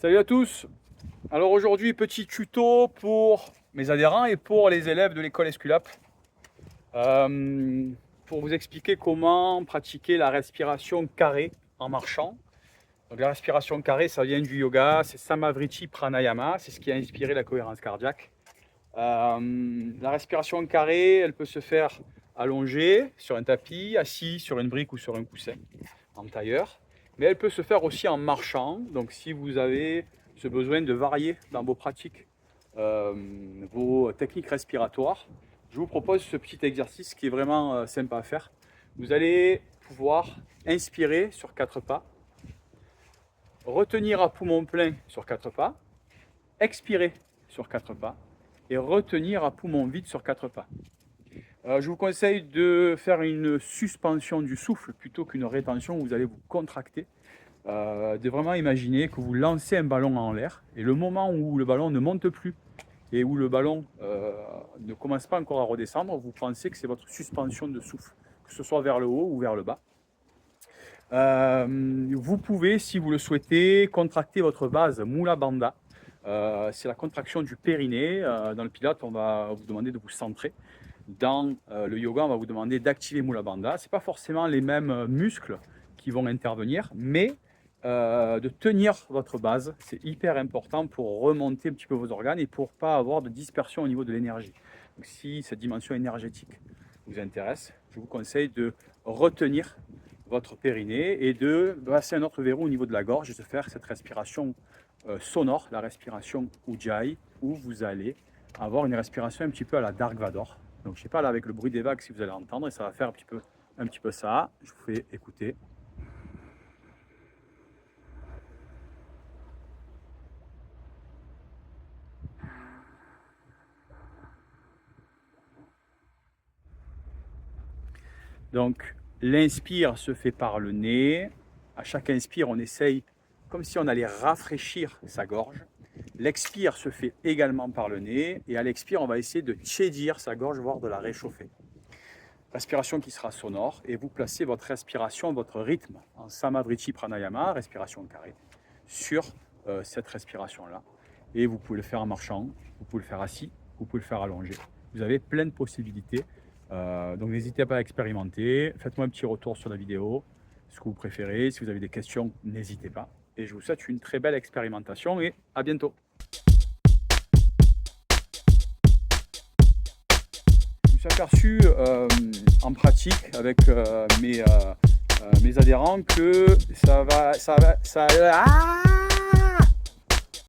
Salut à tous. Alors aujourd'hui, petit tuto pour mes adhérents et pour les élèves de l'école Esculape. Pour vous expliquer comment pratiquer la respiration carrée en marchant. Donc la respiration carrée, ça vient du yoga, c'est Samavriti Pranayama, c'est ce qui a inspiré la cohérence cardiaque. La respiration carrée, elle peut se faire allongée sur un tapis, assis sur une brique ou sur un coussin en tailleur. Mais elle peut se faire aussi en marchant. Donc si vous avez ce besoin de varier dans vos pratiques, vos techniques respiratoires, je vous propose ce petit exercice qui est vraiment sympa à faire. Vous allez pouvoir inspirer sur 4 pas, retenir à poumon plein sur 4 pas, expirer sur 4 pas et retenir à poumon vide sur 4 pas. Je vous conseille de faire une suspension du souffle plutôt qu'une rétention où vous allez vous contracter. De vraiment imaginer que vous lancez un ballon en l'air et le moment où le ballon ne monte plus et où le ballon ne commence pas encore à redescendre, vous pensez que c'est votre suspension de souffle, que ce soit vers le haut ou vers le bas. Vous pouvez, si vous le souhaitez, contracter votre base Mula Bandha. C'est la contraction du périnée. Dans le pilates, on va vous demander de vous centrer. Dans le yoga, on va vous demander d'activer Mula Bandha. Ce n'est pas forcément les mêmes muscles qui vont intervenir, mais de tenir votre base, c'est hyper important pour remonter un petit peu vos organes et pour ne pas avoir de dispersion au niveau de l'énergie. Donc, si cette dimension énergétique vous intéresse, je vous conseille de retenir votre périnée et de passer un autre verrou au niveau de la gorge et de faire cette respiration sonore, la respiration Ujjayi, où vous allez avoir une respiration un petit peu à la Dark Vador. Donc je ne sais pas là avec le bruit des vagues si vous allez entendre, et ça va faire un petit peu ça. Je vous fais écouter. Donc l'inspire se fait par le nez. À chaque inspire, on essaye comme si on allait rafraîchir sa gorge. L'expire se fait également par le nez. Et à l'expire, on va essayer de tiédir sa gorge, voire de la réchauffer. Respiration qui sera sonore. Et vous placez votre respiration, votre rythme en Samavriti Pranayama, respiration carrée, sur cette respiration-là. Et vous pouvez le faire en marchant, vous pouvez le faire assis, vous pouvez le faire allongé. Vous avez plein de possibilités. Donc n'hésitez pas à expérimenter. Faites-moi un petit retour sur la vidéo, ce que vous préférez. Si vous avez des questions, n'hésitez pas. Et je vous souhaite une très belle expérimentation et à bientôt. Je me suis aperçu en pratique avec mes adhérents que ça va